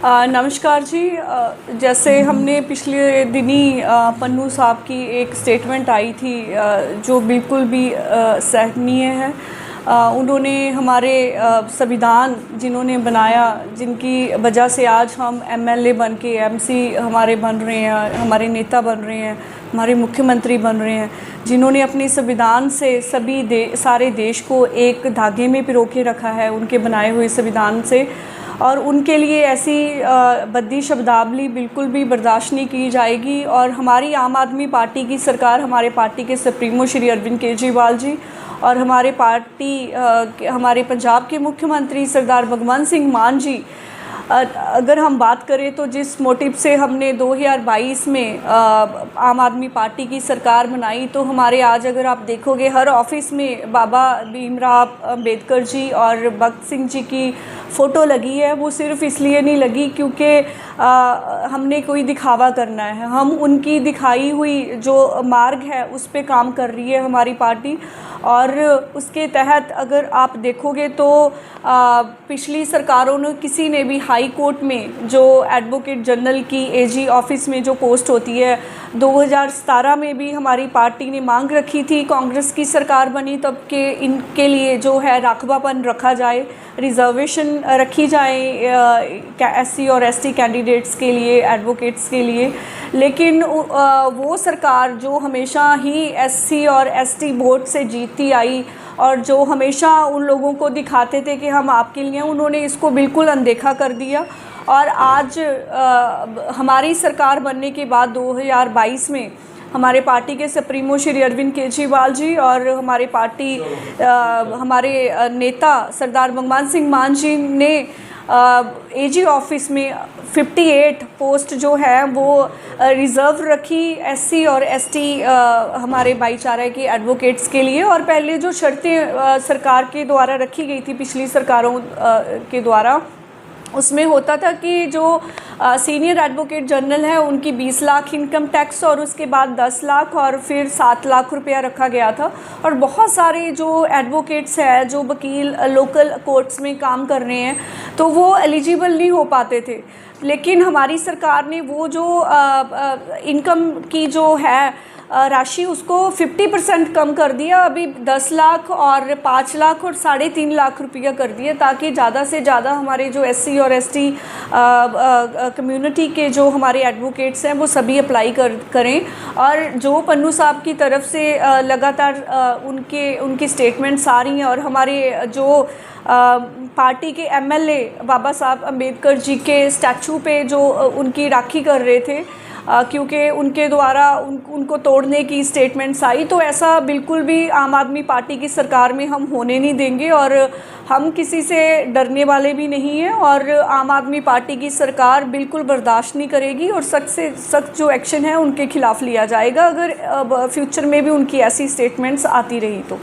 नमस्कार जी। जैसे हमने पिछले दिनी पन्नू साहब की एक स्टेटमेंट आई थी जो बिल्कुल भी सराहनीय है। उन्होंने हमारे संविधान जिन्होंने बनाया, जिनकी वजह से आज हम एमएलए बन के एमसी हमारे बन रहे हैं, हमारे नेता बन रहे हैं, हमारे मुख्यमंत्री बन रहे हैं, जिन्होंने अपने संविधान से सारे देश को एक धागे में पिरो के रखा है उनके बनाए हुए संविधान से। और उनके लिए ऐसी बद्दी शब्दावली बिल्कुल भी बर्दाश्त नहीं की जाएगी। और हमारी आम आदमी पार्टी की सरकार, हमारे पार्टी के सुप्रीमो श्री अरविंद केजरीवाल जी और हमारे पंजाब के मुख्यमंत्री सरदार भगवंत सिंह मान जी, अगर हम बात करें तो जिस मोटिव से हमने 2022 में आम आदमी पार्टी की सरकार बनाई, तो हमारे आज अगर आप देखोगे हर ऑफिस में बाबा भीमराव अंबेडकर जी और भगत सिंह जी की फ़ोटो लगी है। वो सिर्फ इसलिए नहीं लगी क्योंकि हमने कोई दिखावा करना है। हम उनकी दिखाई हुई जो मार्ग है उस पे काम कर रही है हमारी पार्टी। और उसके तहत अगर आप देखोगे तो पिछली सरकारों ने किसी ने भी हाई कोर्ट में जो एडवोकेट जनरल की एजी ऑफिस में जो पोस्ट होती है, 2017 में भी हमारी पार्टी ने मांग रखी थी, कांग्रेस की सरकार बनी तब के इनके लिए जो है राखवापन रखा जाए, रिजर्वेशन रखी जाए एससी और एसटी कैंडिडेट्स के लिए, एडवोकेट्स के लिए। लेकिन वो सरकार जो हमेशा ही एससी और एसटी वोट से जीतती आई और जो हमेशा उन लोगों को दिखाते थे कि हम आपके लिए, उन्होंने इसको बिल्कुल अनदेखा कर दिया। और आज हमारी सरकार बनने के बाद 2022 में हमारे पार्टी के सुप्रीमो श्री अरविंद केजरीवाल जी और हमारे नेता सरदार भगवंत सिंह मान जी ने एजी ऑफिस में 58 पोस्ट जो है वो रिज़र्व रखी एससी और एसटी हमारे भाईचारे के एडवोकेट्स के लिए। और पहले जो शर्तें सरकार के द्वारा रखी गई थी पिछली सरकारों के द्वारा, उसमें होता था कि जो सीनियर एडवोकेट जनरल है उनकी 20 लाख इनकम टैक्स और उसके बाद 10 लाख और फिर 7 लाख रुपया रखा गया था। और बहुत सारे जो एडवोकेट्स हैं, जो वकील लोकल कोर्ट्स में काम कर रहे हैं, तो वो एलिजिबल नहीं हो पाते थे। लेकिन हमारी सरकार ने वो जो इनकम की जो है राशि उसको 50% कम कर दिया। अभी 10 लाख और 5 लाख और 3.5 लाख रुपया कर दिया, ताकि ज़्यादा से ज़्यादा हमारे जो एससी और एसटी कम्युनिटी के जो हमारे एडवोकेट्स हैं वो सभी अप्लाई करें। और जो पन्नू साहब की तरफ से लगातार उनकी स्टेटमेंट्स आ रही हैं और हमारे जो पार्टी के एमएलए बाबा साहब अम्बेडकर जी के स्टैचू पे जो उनकी राखी कर रहे थे, क्योंकि उनके द्वारा उनको तोड़ने की स्टेटमेंट्स आई, तो ऐसा बिल्कुल भी आम आदमी पार्टी की सरकार में हम होने नहीं देंगे। और हम किसी से डरने वाले भी नहीं हैं और आम आदमी पार्टी की सरकार बिल्कुल बर्दाश्त नहीं करेगी और सख्त से सख्त जो एक्शन है उनके खिलाफ़ लिया जाएगा अगर फ्यूचर में भी उनकी ऐसी स्टेटमेंट्स आती रही तो।